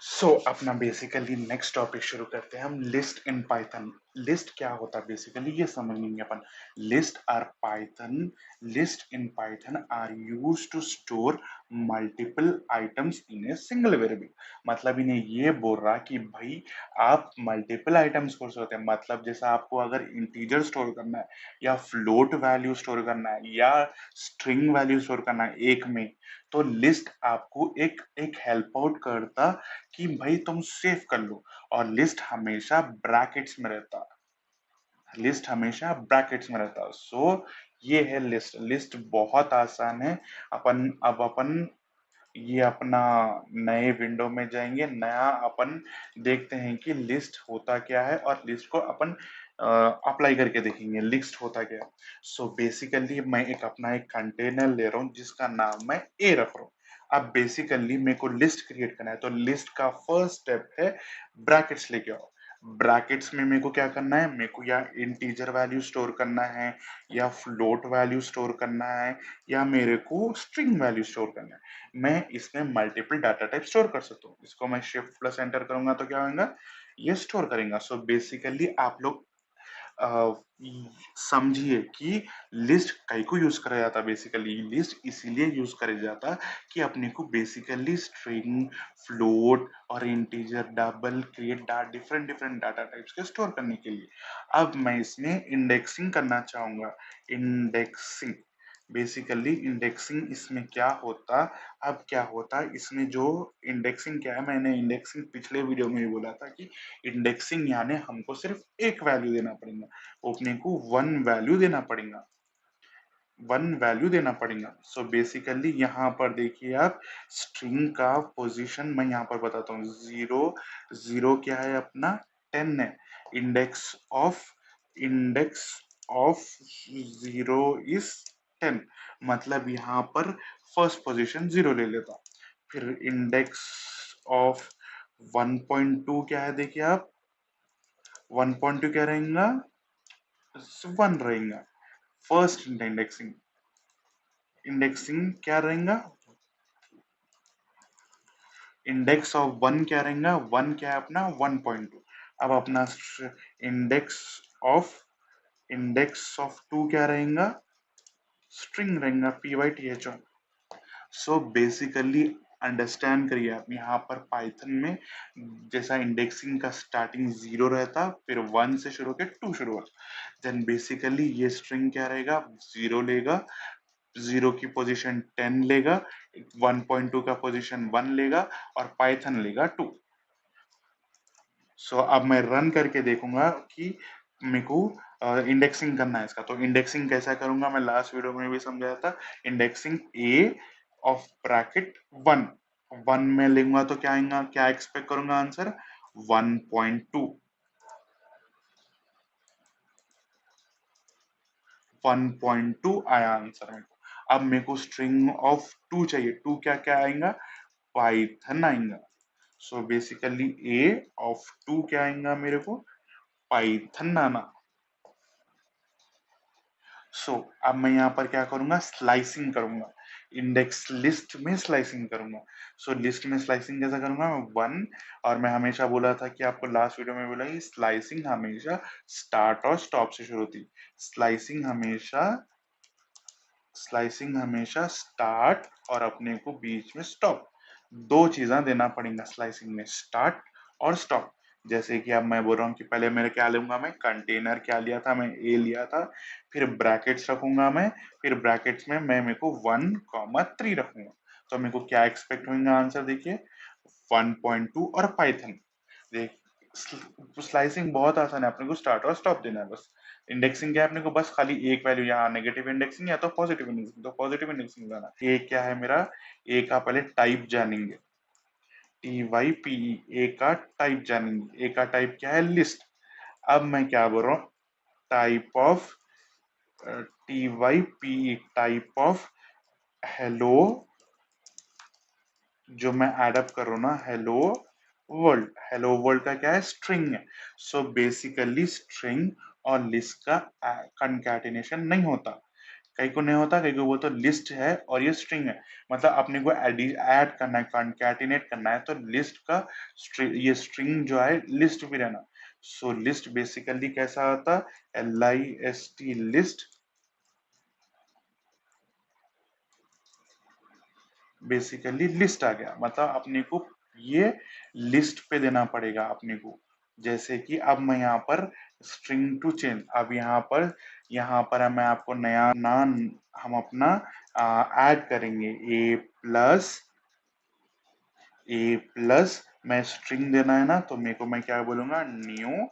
अपना basically next topic शुरू करते हैं हम लिस्ट इन पाइथन। लिस्ट क्या होता है बेसिकली ये समझेंगे अपन। List in Python are use to store multiple items in a single variable. मतलब इन्हें ये बोल रहा कि भाई आप मल्टीपल आइटम्स कर सकते हैं। मतलब जैसा आपको अगर इंटीजर स्टोर करना है या फ्लोट वैल्यू स्टोर करना है या स्ट्रिंग वैल्यू स्टोर करना है एक में, तो लिस्ट आपको एक एक हेल्प आउट करता कि भाई तुम सेव कर लो। और लिस्ट हमेशा ब्रैकेट्स में रहता है। ये है लिस्ट। लिस्ट बहुत आसान है। अपन ये अपना नए विंडो में जाएंगे, नया अपन देखते हैं कि लिस्ट होता क्या है और लिस्ट को अपन अप्लाई करके देखेंगे लिस्ट होता क्या है। बेसिकली मैं अपना एक कंटेनर ले रहा हूँ जिसका नाम मैं ए रख रहा हूँ। अब बेसिकली मेरे को लिस्ट क्रिएट करना है, तो लिस्ट का फर्स्ट स्टेप है ब्रैकेट्स लेके आओ। ब्रैकेट्स में मेरे को क्या करना है, मेरे को या इंटीजर वैल्यू स्टोर करना है या फ्लोट वैल्यू स्टोर करना है या मेरे को स्ट्रिंग वैल्यू स्टोर करना है। मैं इसमें मल्टीपल डाटा टाइप स्टोर कर सकता हूँ। इसको मैं शिफ्ट प्लस एंटर करूंगा तो क्या होगा, ये स्टोर करेगा। बेसिकली आप लोग अ, समझिए कि लिस्ट कई को यूज करा जाता है। बेसिकली लिस्ट इसीलिए यूज करा जाता कि अपने को बेसिकली स्ट्रिंग, फ्लोट और integer double create different different data types के स्टोर करने के लिए। अब मैं इसमें इंडेक्सिंग करना चाहूंगा। इंडेक्सिंग, बेसिकली इंडेक्सिंग इसमें क्या होता, अब क्या होता इसमें जो इंडेक्सिंग क्या है, मैंने इंडेक्सिंग पिछले वीडियो में भी बोला था कि इंडेक्सिंग यानी हमको सिर्फ एक वैल्यू देना पड़ेगा, अपने को वन वैल्यू देना पड़ेगा। बेसिकली यहाँ पर देखिए आप, स्ट्रिंग का पोजीशन मैं यहाँ पर बताता हूँ। जीरो जीरो क्या है अपना, 10 है। Index of index of zero is 10। मतलब यहाँ पर फर्स्ट पोजीशन जीरो ले लेता। फिर इंडेक्स ऑफ 1.2 क्या है, देखिए आप 1.2 क्या रहेगा, 1 रहेगा। फर्स्ट इंडेक्सिंग इंडेक्सिंग क्या रहेगा, इंडेक्स ऑफ 1 क्या रहेगा, 1 क्या है अपना 1.2। अब अपना इंडेक्स ऑफ इंडेक्स ऑफ 2 क्या रहेगा, स्ट्रिंग रहेगा python। बेसिकली अंडरस्टैंड करिए आप, यहाँ पर पाइथन में जैसा इंडेक्सिंग का स्टार्टिंग जीरो रहता, फिर 1 से शुरू होकर 2 शुरू होता, देन बेसिकली ये स्ट्रिंग क्या रहेगा, जीरो लेगा, जीरो की पोजीशन 10 लेगा, 1.2 का पोजीशन 1 लेगा और पाइथन लेगा 2। अब मैं रन करके देखूंगा कि मेरे को इंडेक्सिंग करना है इसका। तो इंडेक्सिंग कैसा करूंगा, मैं लास्ट वीडियो में भी समझाया था। इंडेक्सिंग ए ऑफ ब्रैकेट 1, 1 में लूंगा तो क्या आएगा, क्या एक्सपेक्ट करूंगा आंसर, 1.2। 1.2 आया आंसर मेरे को। अब मेरे को स्ट्रिंग ऑफ 2 चाहिए, 2 क्या क्या आएगा, पाइथन आएगा। बेसिकली ए ऑफ 2 क्या आएगा मेरे को, पाइथन आना। अब मैं यहाँ पर क्या करूंगा, स्लाइसिंग करूंगा। इंडेक्स लिस्ट में स्लाइसिंग करूंगा। लिस्ट में स्लाइसिंग कैसा करूंगा मैं, 1। और मैं हमेशा बोला था कि आपको लास्ट वीडियो में बोला कि स्लाइसिंग हमेशा स्टार्ट और स्टॉप से शुरू होती। स्लाइसिंग हमेशा स्लाइसिंग हमेशा स्टार्ट और अपने को बीच में स्टॉप, दो चीजें देना पड़ेगा स्लाइसिंग में, स्टार्ट और स्टॉप। जैसे कि अब मैं बोल रहा हूँ कि पहले मेरे क्या लूंगा, मैं कंटेनर क्या लिया था, मैं ए लिया था, फिर ब्रैकेट्स रखूंगा मैं, फिर ब्रैकेट्स में मैं मेरे को 1, 3 रखूंगा। तो मेरे को क्या एक्सपेक्ट होगा आंसर, देखिए 1.2 और पाइथन। देख, स्लाइसिंग बहुत आसान है, अपने को स्टार्ट और स्टॉप देना है बस। इंडेक्सिंग क्या है, अपने को बस खाली एक वैल्यू, यहाँ नेगेटिव इंडेक्सिंग या तो पॉजिटिव इंडेक्सिंग, तो पॉजिटिव इंडेक्सिंग लाना। ए क्या है मेरा, ए का पहले टाइप जानेंगे, TYPE, ए का टाइप जानेंगे। ए का टाइप क्या है, लिस्ट। अब मैं क्या बोल रहा हूँ, type of TYPE, type of hello, जो मैं एडअप कर रहा हूँ ना, हेलो वर्ल्ड। हेलो वर्ल्ड का क्या है, स्ट्रिंग है। बेसिकली स्ट्रिंग और लिस्ट का कंकैटिनेशन नहीं होता। कई को नहीं होता, कई को वो तो लिस्ट है और ये स्ट्रिंग है, मतलब अपने को ऐड करना है, कंकैटिनेट करना है, तो लिस्ट का ये स्ट्रिंग जो है लिस्ट भी रहना। सो लिस्ट बेसिकली कैसा होता है, LIST लिस्ट, बेसिकली लिस्ट आ गया, मतलब अपने को ये लिस्ट पे देना पड़ेगा अपने को। जैसे कि अब मैं यहाँ पर स्ट्रिंग टू चेंज, अब यहाँ पर मैं आपको नया ना हम अपना ऐड करेंगे ए प्लस मैं स्ट्रिंग देना है ना, तो मेरे को मैं क्या बोलूंगा, न्यू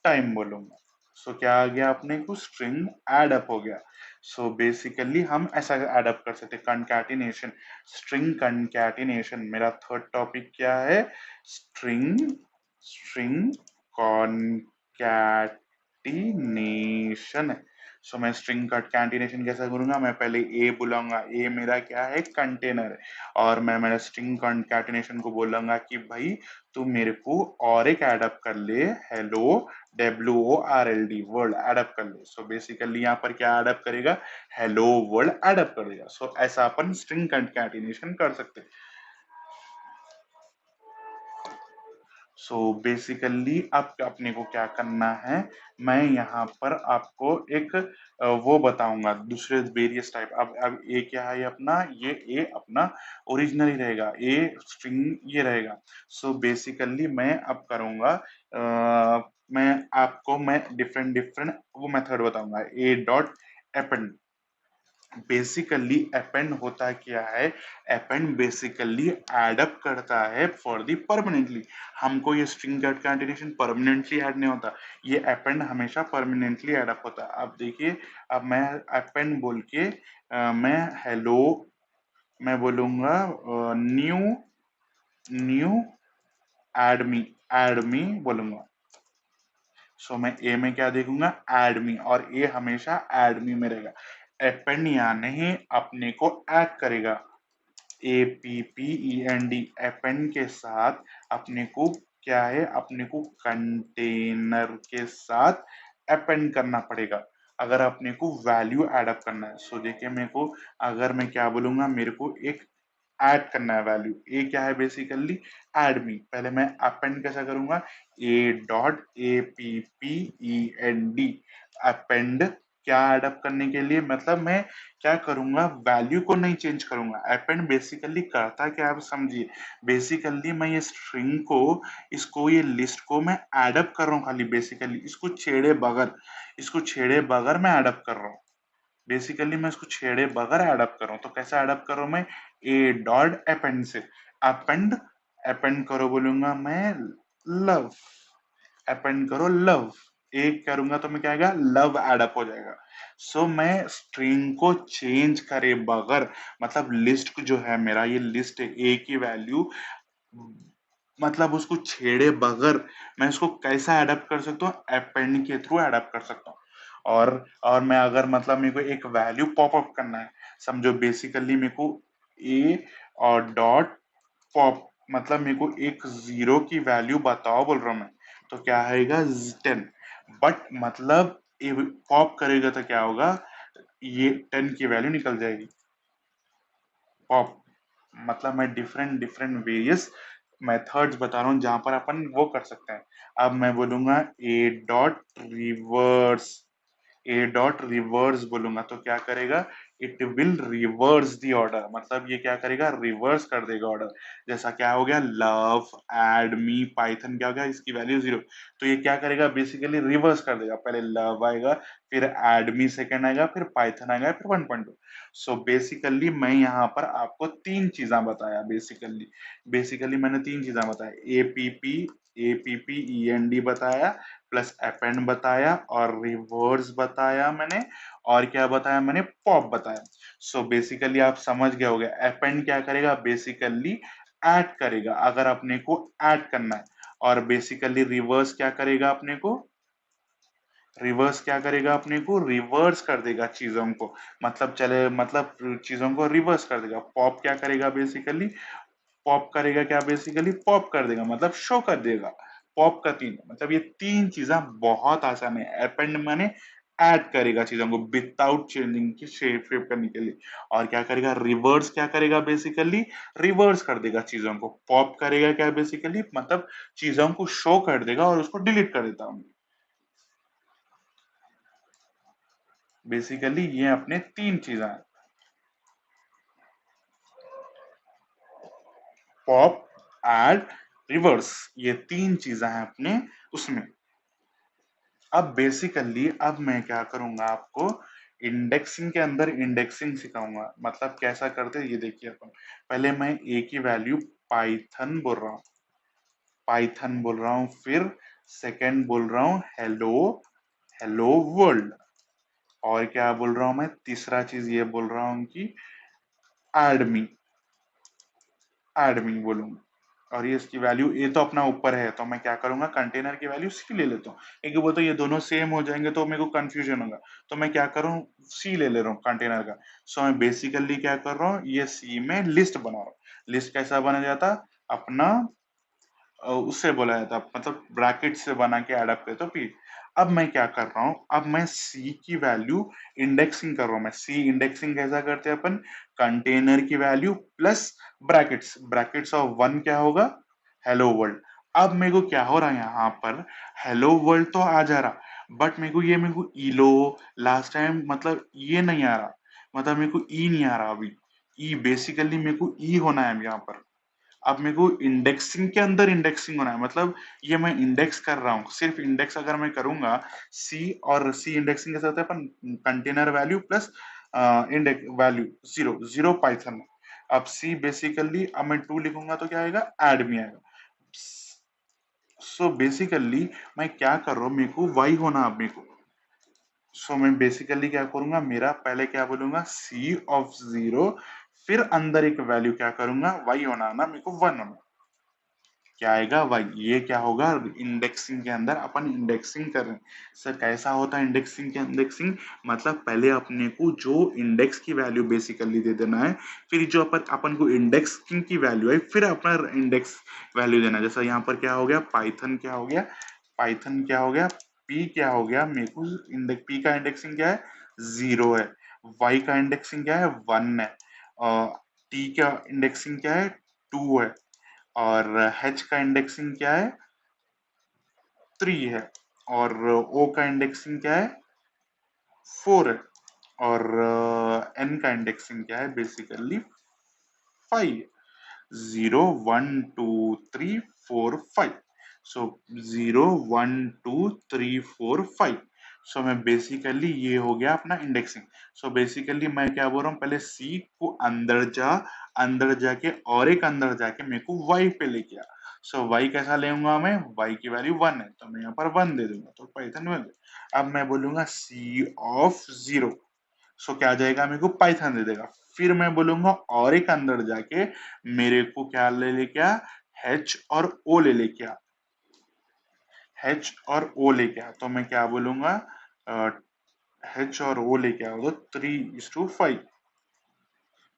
टाइम बोलूंगा। सो क्या आ गया, अपने को स्ट्रिंग एड अप हो गया। सो बेसिकली हम ऐसा एड अप कर सकते हैं, कंकैटिनेशन, स्ट्रिंग कंकैटिनेशन। मेरा थर्ड टॉपिक क्या है, स्ट्रिंग स्ट्रिंग कॉन्कैटिनेशन। सो मैं स्ट्रिंग कंकैटिनेशन कैसा करूंगा, मैं पहले ए बुलाऊंगा, ए मेरा क्या है, कंटेनर है, और मैं मेरा स्ट्रिंग कंकैटिनेशन को बोलूंगा कि भाई तू मेरे को और एक एडअप कर ले, हेलो WORLD वर्ल्ड एडअप कर ले। सो बेसिकली यहाँ पर क्या एडअप करेगा, हेलो वर्ल्ड एडअप कर देगा। सो ऐसा अपन स्ट्रिंग कंकैटिनेशन कर सकते हैं। सो बेसिकली अब अपने को क्या करना है, मैं यहाँ पर आपको एक वो बताऊंगा दूसरे वेरियस टाइप। अब ए क्या है अपना, ये ए अपना ओरिजिनल ही रहेगा, ए स्ट्रिंग ये रहेगा। सो बेसिकली मैं अब करूंगा, मैं आपको मैं डिफरेंट डिफरेंट वो मेथड बताऊंगा। ए डॉट अपेंड, बेसिकली अपेंड होता क्या है, अपेंड बेसिकली एडअप करता है फॉर दी परमानेंटली। हमको ये स्ट्रिंग कंकैटिनेशन परमानेंटली ऐड नहीं होता, ये अपेंड हमेशा परमानेंटली एडअप होता है। अब देखिए, अब मैं अपेंड बोल के मैं हेलो, मैं बोलूंगा न्यू न्यू एडमी, एडमी बोलूंगा। सो मैं ए में क्या देखूंगा, एडमी, और ए हमेशा एडमी में रहेगा। अपेंड यानी ही अपने को ऐड करेगा, APPEND, अपेंड के साथ अपने को क्या है, अपने को कंटेनर के साथ अपेंड करना पड़ेगा अगर अपने को वैल्यू एडअप करना है। सो देखिए मेरे को, अगर मैं क्या बोलूंगा, मेरे को एक ऐड करना है वैल्यू, ए क्या है बेसिकली, ऐड मी, पहले मैं अपेंड कैसा करूंगा, A.APPEND, अपेंड, क्या एडअप करने के लिए, मतलब मैं क्या करूंगा, वैल्यू को नहीं चेंज करूंगा। अपेंड बेसिकली करता क्या, आप समझिए, बेसिकली मैं ये स्ट्रिंग को, इसको ये लिस्ट को मैं एडअप कर रहा हूँ खाली, बेसिकली इसको छेड़े बगैर मैं एडअप कर रहा हूँ। बेसिकली मैं इसको छेड़े बगैर एडअप कर रहा हूँ, तो कैसे एडअप कर रहा हूँ मैं, ए डॉट अपेंड से, अपेंड, अपेंड करो बोलूंगा मैं लव, अपेंड करो लव, एक करूंगा तो मैं क्या आएगा, लव एडअप हो जाएगा। सो मैं स्ट्रिंग को चेंज करे बगैर, मतलब लिस्ट जो है मेरा, ये लिस्ट है, ए की वैल्यू, मतलब उसको छेड़े बगैर मैं इसको कैसा एडअप कर सकता हूँ, अपेंड के थ्रू एडअप कर सकता हूँ। और मैं अगर मतलब मेरे को एक वैल्यू पॉप अप करना है, समझो बेसिकली मेरे को ए और डॉट पॉप, मतलब मेरे को एक जीरो की वैल्यू बताओ बोल रहा हूँ मैं, तो क्या आएगा 10, बट मतलब पॉप करेगा तो क्या होगा, ये 10 की वैल्यू निकल जाएगी, पॉप, मतलब मैं डिफरेंट डिफरेंट वेरियस मेथड्स बता रहा हूँ जहां पर अपन वो कर सकते हैं। अब मैं बोलूंगा ए डॉट रिवर्स बोलूंगा तो क्या करेगा, it will reverse the order, मतलब ये क्या करेगा, रिवर्स कर देगा ऑर्डर। जैसा क्या हो गया, लव एड मी पाइथन क्या हो गया, इसकी वैल्यू 0, तो ये क्या करेगा, बेसिकली रिवर्स कर देगा, पहले लव आएगा, फिर एड मी सेकेंड आएगा, फिर पाइथन आएगा, फिर 1.2। सो बेसिकली मैं यहाँ पर आपको तीन चीजा बताया, बेसिकली बेसिकली मैंने तीन चीजा बताया, APPEND बताया, प्लस अपेंड बताया, और रिवर्स बताया मैंने, और क्या बताया मैंने, पॉप बताया। सो बेसिकली आप समझ गए होगे, अपेंड क्या करेगा, बेसिकली ऐड करेगा अगर अपने को ऐड करना है, और बेसिकली रिवर्स क्या करेगा, अपने को रिवर्स क्या करेगा, अपने को रिवर्स कर देगा चीजों को, मतलब चले, मतलब चीजों को रिवर्स कर देगा। पॉप क्या करेगा, बेसिकली पॉप करेगा क्या, बेसिकली पॉप कर देगा, मतलब शो कर देगा। पॉप का तीन, मतलब ये तीन चीजें बहुत आसान है, अपेंड माने ऐड करेगा चीजों को विदाउट चेंजिंग की शेप शेप करने के लिए। और क्या करेगा, रिवर्स क्या करेगा बेसिकली, रिवर्स कर देगा चीजों को। पॉप करेगा क्या बेसिकली, मतलब चीजों को शो कर देगा और उसको डिलीट कर देता हूँ। बेसिकली ये अपने तीन चीजें हैं, पॉप, ऐड, रिवर्स, ये तीन चीजें हैं अपने उसमें। अब बेसिकली अब मैं क्या करूंगा, आपको इंडेक्सिंग के अंदर इंडेक्सिंग सिखाऊंगा। मतलब कैसा करते हैं ये देखिए अपन। पहले मैं ए की वैल्यू पाइथन बोल रहा हूँ, पाइथन बोल रहा हूँ, फिर सेकंड बोल रहा हूँ हेलो, हेलो वर्ल्ड। और क्या बोल रहा हूँ मैं, तीसरा चीज ये बोल रहा हूँ कि एडमी, एडमी बोलूंगा। और ये इसकी वैल्यू ए तो अपना ऊपर है, तो मैं क्या करूंगा, कंटेनर की वैल्यू सी ले लेता हूँ। एक वो तो ये दोनों सेम हो जाएंगे तो मेरे को कंफ्यूजन होगा, तो मैं क्या करूँ, सी ले रहा हूँ कंटेनर का। सो मैं बेसिकली क्या कर रहा हूँ, ये सी में लिस्ट बना रहा हूँ। लिस्ट कैसा बना जाता, अपना उससे बोला जाता, मतलब ब्रैकेट से बना के ऐड अप करते तो पी। अब मैं क्या कर रहा हूँ, अब मैं सी की वैल्यू इंडेक्सिंग कर रहा हूँ। मैं सी इंडेक्सिंग कैसा करते हैं अपन, कंटेनर की value plus brackets, brackets of one क्या होगा, हेलो वर्ल्ड। अब मेरे को क्या हो रहा है यहाँ पर, हेलो वर्ल्ड तो आ जा रहा, बट मेरे को ईलो लास्ट टाइम मतलब ये नहीं आ रहा, मतलब मेरे को ई नहीं आ रहा अभी। ई बेसिकली मेरे को ई होना है यहाँ पर। अब मेरे को इंडेक्सिंग के अंदर इंडेक्सिंग होना है, मतलब ये मैं इंडेक्स कर रहा हूँ, सिर्फ इंडेक्स अगर मैं करूंगा सी, और सी इंडेक्सिंग कैसे होता है, अपन container value plus index value zero, zero Python. अब सी बेसिकली अब मैं टू लिखूंगा तो क्या आएगा, एड में आएगा। सो बेसिकली मैं क्या कर रहा हूँ, मेरे को वाई होना अब मेरे को। सो मैं बेसिकली क्या करूंगा, मेरा पहले क्या बोलूंगा, सी ऑफ जीरो, फिर अंदर एक वैल्यू क्या करूंगा, वाई होना ना मेरे को वन होना। क्या आएगा, वाई। ये क्या होगा, इंडेक्सिंग के अंदर अपन इंडेक्सिंग कर रहे हैं। सर कैसा होता है इंडेक्सिंग के, इंडेक्सिंग मतलब पहले अपने को जो इंडेक्स की वैल्यू बेसिकली दे देना है, फिर जो अपन अपन को इंडेक्सिंग की वैल्यू है फिर अपना इंडेक्स वैल्यू देना है। जैसा यहाँ पर क्या हो गया, पाइथन क्या हो गया, पाइथन क्या हो गया, पी क्या हो गया, मेरे को इंडेक्स पी का इंडेक्सिंग क्या है, जीरो है। वाई का इंडेक्सिंग क्या है, वन है। टी का इंडेक्सिंग क्या है, टू है। और एच का इंडेक्सिंग क्या है, थ्री है। और ओ का इंडेक्सिंग क्या है, फोर है। और एन का इंडेक्सिंग क्या है, basically five. Zero one two three four five. So zero one two three four five. So मैं बेसिकली ये हो गया अपना इंडेक्सिंग। सो बेसिकली मैं क्या बोल रहा हूँ, पहले सी को अंदर जा, अंदर जाके और एक अंदर जाके मेरे को वाई पे लेके आ। सो वाई कैसा लेऊंगा मैं, वाई की वैल्यू वन है तो मैं यहाँ पर वन दे दूंगा, तो पाइथन में। अब मैं बोलूंगा सी ऑफ जीरो। सो क्या आ जाएगा, मेरे को पाइथन दे देगा। फिर मैं बोलूंगा और एक अंदर जाके मेरे को क्या ले लेके आ, एच और ओ ले लेके आ, एच और ओ लेके आ। तो मैं क्या बोलूंगा, एच और ओ लेके आओ तो three is to five,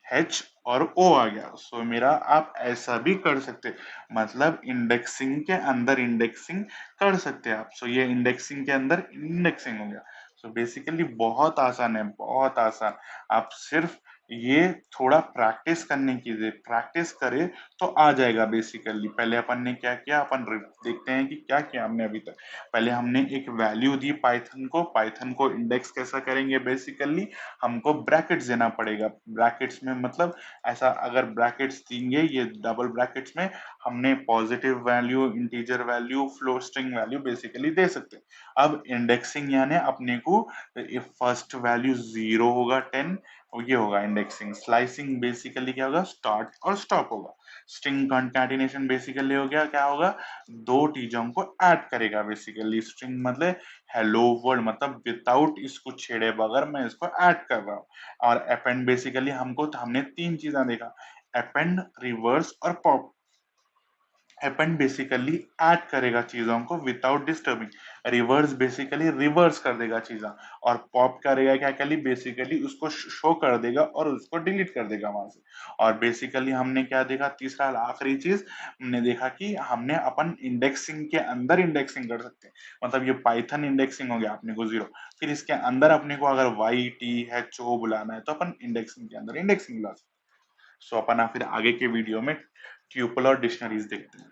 H और ओ आ गया। सो मेरा आप ऐसा भी कर सकते, मतलब इंडेक्सिंग के अंदर इंडेक्सिंग कर सकते हैं आप। सो ये इंडेक्सिंग के अंदर इंडेक्सिंग हो गया। सो बेसिकली बहुत आसान है, बहुत आसान। आप सिर्फ ये थोड़ा प्रैक्टिस करने की, प्रैक्टिस करे तो आ जाएगा बेसिकली। पहले अपन ने क्या किया, अपन देखते हैं कि क्या किया हमने अभी तक। पहले हमने एक वैल्यू दी पाइथन को, पाइथन को इंडेक्स कैसा करेंगे, बेसिकली हमको ब्रैकेट्स देना पड़ेगा। ब्रैकेट्स में मतलब ऐसा अगर ब्रैकेट्स देंगे, ये डबल ब्रैकेट्स में हमने positive value, integer value, float string value basically they सकते हैं। अब इंडेक्सिंग यानी अपने को फर्स्ट वैल्यू जीरो होगा, टेन, ये होगा इंडेक्सिंग। स्लाइसिंग बेसिकली क्या होगा, स्टार्ट और स्टॉप होगा। स्ट्रिंग कंकैटिनेशन बेसिकली हो गया, क्या होगा, दो चीजों को ऐड करेगा बेसिकली। स्ट्रिंग मतलब हेलो वर्ल्ड, मतलब विदाउट इसको छेड़े बगैर मैं इसको ऐड कर रहा हूँ। और अपेंड बेसिकली हमको, हमने तीन चीजें देखा, अपेंड, रिवर्स और पॉप। अपेंड बेसिकली ऐड करेगा चीजों को without disturbing, reverse basically reverse कर देगा चीजें, और पॉप करेगा क्या कली बेसिकली उसको शो कर देगा और उसको डिलीट कर देगा वहां से। और बेसिकली हमने क्या देखा, तीसरा आखिरी चीज हमने देखा कि हमने अपन इंडेक्सिंग के अंदर इंडेक्सिंग कर सकते हैं, मतलब ये पाइथन इंडेक्सिंग हो गया अपने को जीरो, फिर इसके अंदर अपने को अगर वाई टी एच ओ बुलाना है तो अपन इंडेक्सिंग के अंदर इंडेक्सिंग बुला सकते हैं। सो अपन फिर आगे के वीडियो में ट्यूपल और डिक्शनरीज देखते हैं।